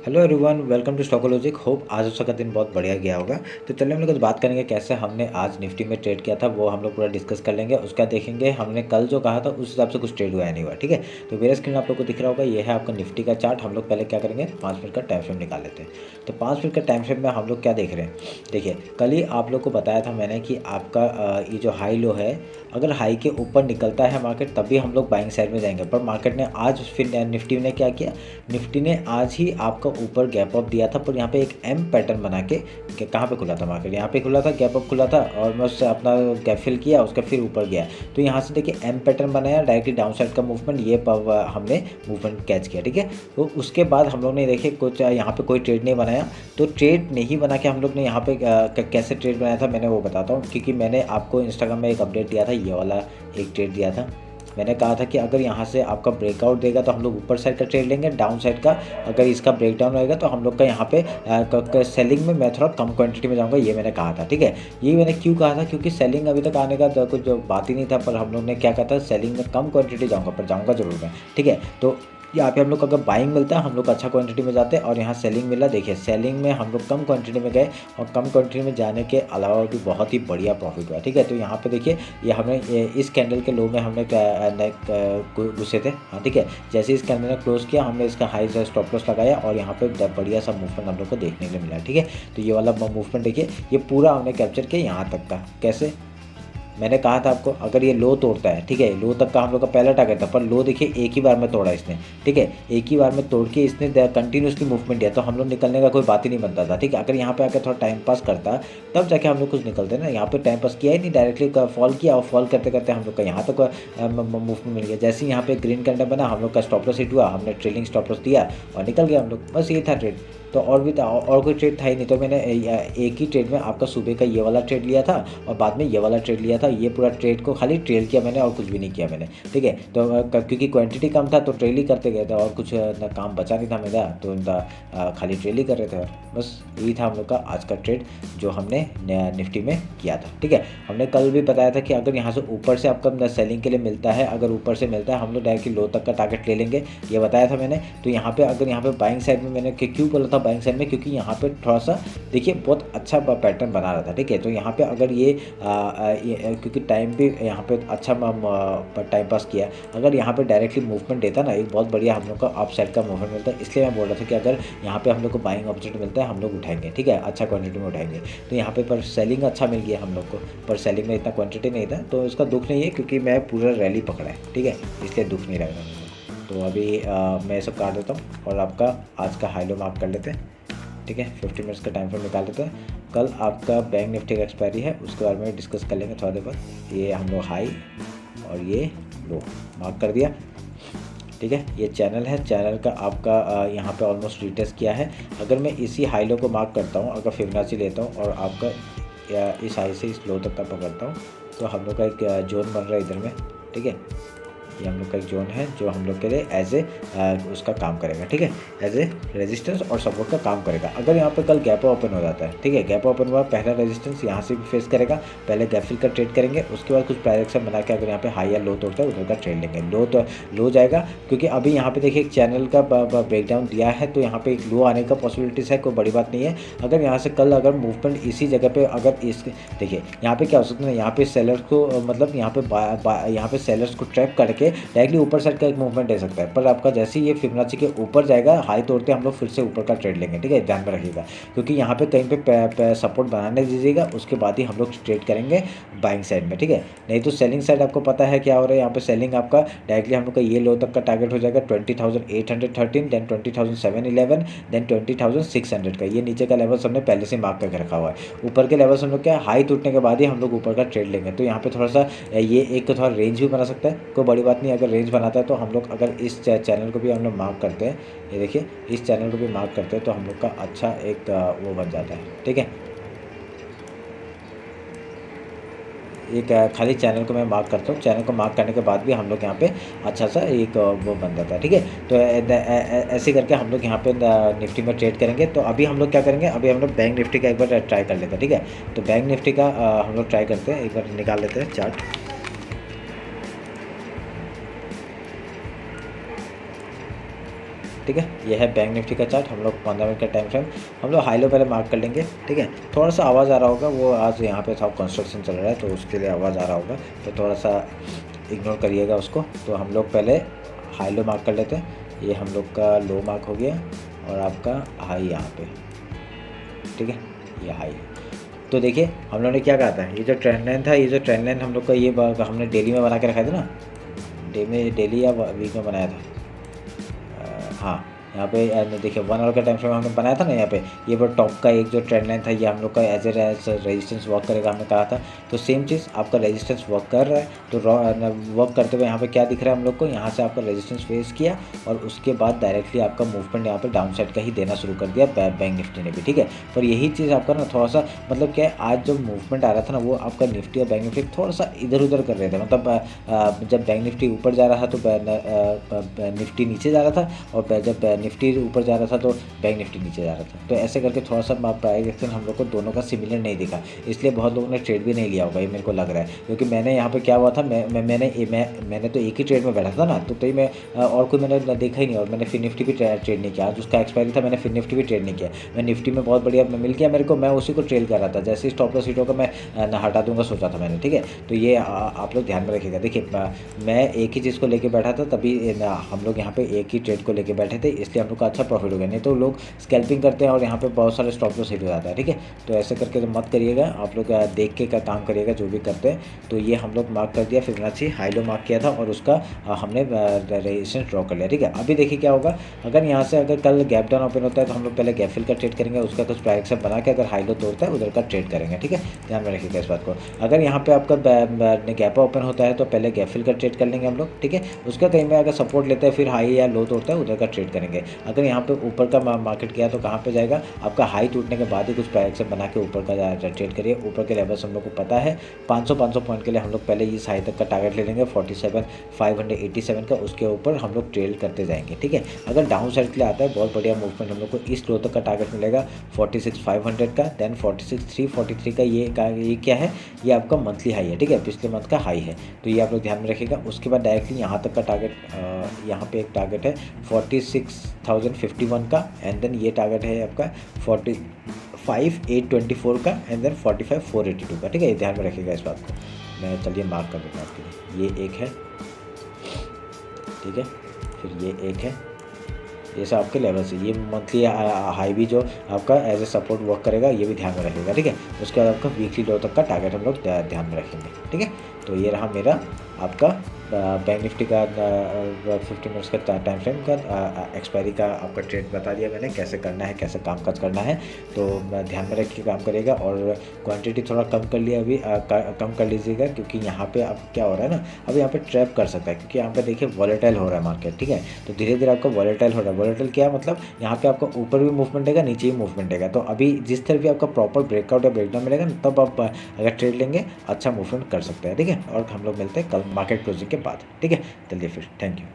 Hello everyone, welcome to Stockologic. Hope आज उसका दिन बहुत बढ़िया गया होगा। तो चलिए हम लोग कुछ बात करेंगे कैसे हमने आज निफ्टी में ट्रेड किया था, वो हम लोग पूरा डिस्कस कर लेंगे। उसका देखेंगे हमने कल जो कहा था उस हिसाब से कुछ ट्रेड हुआ है नहीं हुआ। ठीक है, तो मेरा स्क्रीन आप लोग को दिख रहा होगा, ये है आपका निफ्टी का चार्ट। हम लोग पहले क्या करेंगे, 5 मिनट का टाइम फ्रेम निकाल लेते हैं। तो 5 मिनट का टाइम फ्रेम में हम लोग क्या देख रहे हैं, देखिए कल ही आप लोग को बताया था मैंने कि आपका ये जो हाई लो है, अगर हाई के ऊपर निकलता है मार्केट तभी हम लोग बाइंग साइड में जाएंगे। पर मार्केट ने आज फिर निफ्टी ने क्या किया, निफ्टी ने आज ही आपका ऊपर गैप अप दिया था, पर यहाँ पे एक एम पैटर्न बना के कहाँ पे खुला था मार्केट, यहाँ पे खुला था, गैप अप खुला था और मैं उससे अपना गैप फिल किया, उसका फिर ऊपर गया। तो यहाँ से देखिए एम पैटर्न बनाया, डायरेक्टली डाउन साइड का मूवमेंट, ये हमने मूवमेंट कैच किया। ठीक है, तो उसके बाद हम लोग ने देखिए कुछ यहाँ पे कोई ट्रेड नहीं बनाया। तो ट्रेड नहीं बना के हम लोग ने यहाँ पे कैसे ट्रेड बनाया था मैंने वो बताता हूँ, क्योंकि मैंने आपको इंस्टाग्राम में एक अपडेट दिया था, ये वाला एक ट्रेड दिया था। मैंने कहा था कि अगर यहाँ से आपका ब्रेकआउट देगा तो हम लोग ऊपर साइड का ट्रेड लेंगे, डाउन साइड का अगर इसका ब्रेकडाउन रहेगा तो हम लोग का यहाँ पे सेलिंग में मैं थोड़ा कम क्वांटिटी में जाऊँगा, ये मैंने कहा था। ठीक है, ये मैंने क्यों कहा था, क्योंकि सेलिंग अभी तक आने का कुछ बात ही नहीं था, पर हम लोग ने क्या कहा था, सेलिंग में कम क्वान्टिटी जाऊँगा, पर जाऊँगा जरूर मैं। ठीक है, तो यहाँ पे हम लोग को अगर बाइंग मिलता है हम लोग अच्छा क्वांटिटी में जाते हैं, और यहाँ सेलिंग मिला, देखिए सेलिंग में हम लोग कम क्वांटिटी में गए, और कम क्वांटिटी में जाने के अलावा भी बहुत ही बढ़िया प्रॉफिट हुआ। ठीक है, तो यहाँ पे देखिए ये हमने इस कैंडल के लो में हमने घुसे थे। हाँ ठीक है, जैसे इस कैंडल ने क्लोज किया हमने इसका हाई स्टॉप लॉस लगाया, और यहाँ पे बढ़िया सा मूवमेंट हम लोग को देखने को मिला। ठीक है, तो ये वाला मूवमेंट देखिए, ये पूरा हमने कैप्चर किया यहाँ तक का। कैसे, मैंने कहा था आपको अगर ये लो तोड़ता है, ठीक है, लो तक का हम लोग का पहला टारगेट था, पर लो देखिए एक ही बार में तोड़ा इसने। ठीक है, एक ही बार में तोड़ के इसने कंटिन्यूसली मूवमेंट दिया, तो हम लोग निकलने का कोई बात ही नहीं बनता था। ठीक है, अगर यहाँ पे आकर थोड़ा टाइम पास करता तब जाके हम लोग कुछ निकलते ना, यहाँ पे टाइम पास किया ही नहीं, डायरेक्टली फॉल किया, और फॉल करते करते हम लोग का यहाँ तक मूवमेंट मिल गया। जैसे यहाँ पे ग्रीन कैंडल बना, हम लोग का स्टॉप लॉस हिट हुआ, हमने ट्रेलिंग स्टॉप लॉस दिया और निकल गया हम लोग, बस ये था ट्रेड। तो और भी था, और कोई ट्रेड था ही नहीं। तो मैंने एक ही ट्रेड में आपका सुबह का ये वाला ट्रेड लिया था और बाद में ये वाला ट्रेड लिया था। ये पूरा ट्रेड को खाली ट्रेल किया मैंने और कुछ भी नहीं किया मैंने। ठीक है, तो क्योंकि क्वांटिटी कम था तो ट्रेल ही करते गए थे, और कुछ ना काम बचा नहीं था मेरा, तो खाली ट्रेल ही कर रहे थे। और बस यही था हम लोग का आज का ट्रेड जो हमने निफ्टी में किया था। ठीक है, हमने कल भी बताया था कि अगर यहाँ से ऊपर से आपका सेलिंग के लिए मिलता है, अगर ऊपर से मिलता है हम लोग डायरेक्टली लो तक का टारगेट ले लेंगे, ये बताया था मैंने। तो यहाँ पे अगर यहाँ पे बाइंग साइड में मैंने क्यों बोला था बाइंग साइड में, क्योंकि यहाँ पे थोड़ा सा देखिए बहुत अच्छा पैटर्न बना रहा था। ठीक है, तो यहाँ पे अगर ये क्योंकि टाइम भी यहाँ पे अच्छा टाइम पास किया, अगर यहाँ पे डायरेक्टली मूवमेंट देता ना, एक बहुत बढ़िया हम लोग का अप साइड का मूवमेंट मिलता है। इसलिए मैं बोल रहा था कि अगर यहाँ पे हम लोग को बाइंग अपॉर्चुनिटी मिलता है हम लोग उठाएंगे। ठीक है, अच्छा क्वांटिटी में उठाएंगे। तो यहाँ पे पर सेलिंग अच्छा मिल गया हम लोग को, पर सेलिंग में इतना क्वांटिटी नहीं था, तो इसका दुख नहीं है, क्योंकि मैं पूरा रैली पकड़ा है। ठीक है, इसलिए दुख नहीं लग रहा मुझे। तो अभी मैं सब काट देता हूँ और आपका आज का हाई लो मार्क कर लेते हैं। ठीक है, 50 मिनट्स का टाइम फ्रेम निकाल देते हैं। कल आपका बैंक निफ्टी का एक्सपायरी है, उसके बारे में डिस्कस कर लेंगे थोड़ा देर बाद। ये हम लोग हाई और ये लो मार्क कर दिया। ठीक है, ये चैनल है, चैनल का आपका यहाँ पे ऑलमोस्ट रिटेस्ट किया है। अगर मैं इसी हाई लो को मार्क करता हूँ, अगर फिबोनाची लेता हूँ और आपका इस हाई से इस लो तक का पकड़ता हूँ, तो हम लोग का एक जोन बन रहा है इधर में। ठीक है, ये हम लोग का एक जोन है जो हम लोग के लिए एज ए उसका काम करेगा। ठीक है, एज ए रेजिस्टेंस और सपोर्ट का काम करेगा। अगर यहाँ पे कल गैप ओपन हो जाता है, ठीक है, गैप ओपन हुआ, पहला रेजिस्टेंस यहाँ से भी फेस करेगा, पहले गैप फिल का ट्रेड करेंगे, उसके बाद कुछ डायरेक्शन बना के अगर यहाँ पे हाई या लो तोड़ता है उधर का ट्रेड लेंगे। लो तो लो जाएगा, क्योंकि अभी यहाँ पे देखिए एक चैनल का ब्रेकडाउन दिया है, तो यहाँ पे एक लो आने का पॉसिबिलिटीज़ है, कोई बड़ी बात नहीं है। अगर यहाँ से कल अगर मूवमेंट इसी जगह पे अगर इस देखिए यहाँ पे क्या हो सकता है, यहाँ पे सेलर्स को मतलब यहाँ पे सेलर्स को ट्रैप करके डायरेक्टली ऊपर साइड का एक मूवमेंट दे सकता है। पर आपका जैसे ही ये फिबोनाची के ऊपर जाएगा, हाई तोड़ते हम लोग फिर से ऊपर का ट्रेड लेंगे। ठीक है, ध्यान में रखिएगा, क्योंकि यहाँ पे कहीं पे सपोर्ट बनाने दीजिएगा, उसके बाद ही हम लोग ट्रेड करेंगे बाइंग साइड में। ठीक है, नहीं तो सेलिंग साइड आपको पता है क्या हो रहा है, यहाँ पे सेलिंग आपका डायरेक्टली हम लोग का ये लो तक का टारगेट हो जाएगा 20,813, देन 20,711, देन 20,600 का। ये नीचे का लेवल हमने पहले से मार्क करके रखा हुआ है। ऊपर के लेवल हम लोग क्या हाई टूटने के बाद ही हम लोग ऊपर का ट्रेड लेंगे। तो यहाँ पे थोड़ा सा ये एक थोड़ा रेंज भी बना सकता है, कोई बड़ी बात नहीं। अगर रेंज बनाता है तो हम लोग अगर इस चैनल को भी हम लोग मार्क करते हैं, ये देखिए इस चैनल को भी मार्क करते हैं, तो हम लोग का अच्छा एक वो बन जाता है। ठीक है, एक खाली चैनल को मैं मार्क करता हूँ, चैनल को मार्क करने के बाद भी हम लोग यहाँ पे अच्छा सा एक वो बन जाता है। ठीक है, तो ऐसे करके हम लोग यहाँ पे निफ्टी में ट्रेड करेंगे। तो अभी हम लोग क्या करेंगे, अभी हम लोग बैंक निफ्टी का एक बार ट्राई कर लेते हैं। ठीक है, तो बैंक निफ्टी का हम लोग ट्राई करते हैं, एक बार निकाल लेते हैं चार्ट। ठीक है। ये है बैंक निफ्टी का चार्ट। हम लोग 15 मिनट का टाइम फ्रेम हम लोग हाई लो पहले मार्क कर लेंगे, ठीक है। थोड़ा सा आवाज़ आ रहा होगा, वो आज यहाँ पे सब कंस्ट्रक्शन चल रहा है तो उसके लिए आवाज़ आ रहा होगा, तो थोड़ा सा इग्नोर करिएगा उसको। तो हम लोग पहले हाई लो मार्क कर लेते हैं। ये हम लोग का लो मार्क हो गया और आपका हाई यहाँ पे, ठीक है, ये हाई है। तो देखिए हम लोगों ने क्या कहा था, ये जो ट्रेंड लाइन था, ये जो ट्रेंड लाइन हम लोग का ये हमने डेली में बना के रखा था ना, डेली या वीक में बनाया था। हाँ, यहाँ पे देखिए 1 आवर का टाइम फ्रेम हमने बनाया था ना, यहाँ पे ये पर टॉप का एक जो ट्रेंड लाइन था ये हम लोग का एज ए रेजिस्टेंस वर्क करेगा हमने कहा था। तो सेम चीज़ आपका रेजिस्टेंस वर्क कर रहा है, तो वर्क करते हुए यहाँ पे क्या दिख रहा है हम लोग को, यहाँ से आपका रेजिस्टेंस फेस किया और उसके बाद डायरेक्टली आपका मूवमेंट यहाँ पे डाउन साइड का ही देना शुरू कर दिया बैंक निफ्टी ने भी, ठीक है। पर यही चीज़ आपका ना थोड़ा सा मतलब क्या है, आज जो मूवमेंट आ रहा था ना वो आपका निफ्टी और बैंक निफ्टी थोड़ा सा इधर उधर कर रहे थे। मतलब जब बैंक निफ्टी ऊपर जा रहा था तो निफ्टी नीचे जा रहा था, और जब निफ्टी ऊपर जा रहा था तो बैंक निफ्टी नीचे जा रहा था। तो ऐसे करके थोड़ा सा प्राइस एक्शन हम लोग को दोनों का सिमिलर नहीं दिखा, इसलिए बहुत लोगों ने ट्रेड भी नहीं लिया होगा, ये मेरे को लग रहा है। क्योंकि मैंने यहाँ पे क्या हुआ था, मैंने तो एक ही ट्रेड में बैठा था ना, तो मैं और कोई मैंने देखा ही नहीं, और मैंने फिर निफ्टी भी ट्रेड नहीं किया। आज उसका एक्सपायरी था, मैंने फिर निफ्टी भी ट्रेड नहीं किया। मैं निफ्टी में बहुत बढ़िया मिल गया मेरे को, मैं उसी को ट्रेड कर रहा था। जैसे स्टॉप लॉस हिट होगा मैं हटा दूंगा सोचा था मैंने, ठीक है। तो ये आप लोग ध्यान में रखिएगा। देखिए मैं एक ही चीज़ को लेके बैठा था, तभी हम लोग यहाँ पे एक ही ट्रेड को लेके बैठे थे, इसलिए हम लोग का अच्छा प्रॉफिट हो गया। नहीं तो लोग स्कैल्पिंग करते हैं और यहाँ पे बहुत सारे स्टॉप लॉस हिट हो जाता है, ठीक है। तो ऐसे करके तो मत करिएगा, आप लोग देख के का काम करिएगा जो भी करते हैं। तो ये हम लोग मार्क कर दिया, फिबोनाची हाई लो मार्क किया था और उसका हमने रेजिस्टेंस ड्रॉ कर लिया, ठीक है। अभी देखिए क्या होगा, अगर यहाँ से अगर कल गैप डाउन ओपन होता है तो हम लोग पहले गैप फिल का ट्रेड करेंगे, उसका कुछ प्राइस से बना के अगर हाई लो तोड़ता है उधर का ट्रेड करेंगे, ठीक है। ध्यान में रखिएगा इस बात को। अगर यहाँ पे आपका गैप ओपन होता है तो पहले गैप फिल का ट्रेड कर लेंगे हम लोग, ठीक है। उसका कहीं में अगर सपोर्ट लेते हैं फिर हाई या लो तोड़ता है उधर का ट्रेड करेंगे। अगर यहाँ पे ऊपर का मार्केट गया तो कहाँ पे जाएगा, आपका हाई टूटने के बाद ही कुछ प्राइस से बना के ऊपर का ट्रेड करिए। ऊपर के लेवल्स हम लोग को पता है 500 पॉइंट के लिए हम लोग पहले इस हाई तक का टारगेट ले लेंगे 47,587 का, उसके ऊपर हम लोग ट्रेड करते जाएंगे, ठीक है। अगर डाउन साइड के लिए आता है बहुत बढ़िया मूवमेंट हम लोग को इस लो तक का टारगेट मिलेगा 46,500 का, देन 46,343 का। ये क्या है, ये आपका मंथली हाई है, ठीक है, पिछले मंथ का हाई है। तो ये आप लोग ध्यान में रखिएगा। उसके बाद डायरेक्टली यहाँ तक का टारगेट, यहाँ पे एक टारगेट है 46,051 का, एंड देन ये टारगेट है आपका 45,824 का, एंड देन 45,482 का, ठीक है। ये ध्यान में रखिएगा इस बात को। मैं चलिए मार्क कर देता हूँ आपके लिए। ये एक है, ठीक है, फिर ये एक है, ये सब आपके लेवल से। ये मंथली हाई भी जो आपका एज ए सपोर्ट वर्क करेगा, ये भी ध्यान में रखिएगा, ठीक है। उसके बाद आपका वीकली लो तक का टारगेट हम लोग ध्यान में रखेंगे, ठीक है। तो ये रहा मेरा आपका बैंक निफ्टी का 50 मिनट्स का टाइम फ्रेम का एक्सपायरी का आपका ट्रेड बता दिया मैंने, कैसे करना है, कैसे कामकाज करना है। तो ध्यान में रख के काम करेगा, और क्वांटिटी थोड़ा कम कर लिया अभी, कम कर लीजिएगा, क्योंकि यहाँ पे अब क्या हो रहा है ना, अब यहाँ पे ट्रैप कर सकता है, क्योंकि यहाँ पे देखिए वॉलेटाइल हो रहा है मार्केट, ठीक है। तो धीरे धीरे आपका वॉलेटाइल हो रहा है। वॉलेटाइल क्या है, मतलब यहाँ पे आपका ऊपर भी मूवमेंट है, नीचे भी मूवमेंट है। तो अभी जिस तरह भी आपका प्रॉपर ब्रेकआउट या ब्रेकडाउन मिलेगा ना, तब आप अगर ट्रेड लेंगे अच्छा मूवमेंट कर सकते हैं, ठीक है। और हम लोग मिलते हैं कल मार्केट क्लोजिंग के बाद, ठीक है। चलिए फिर, थैंक यू।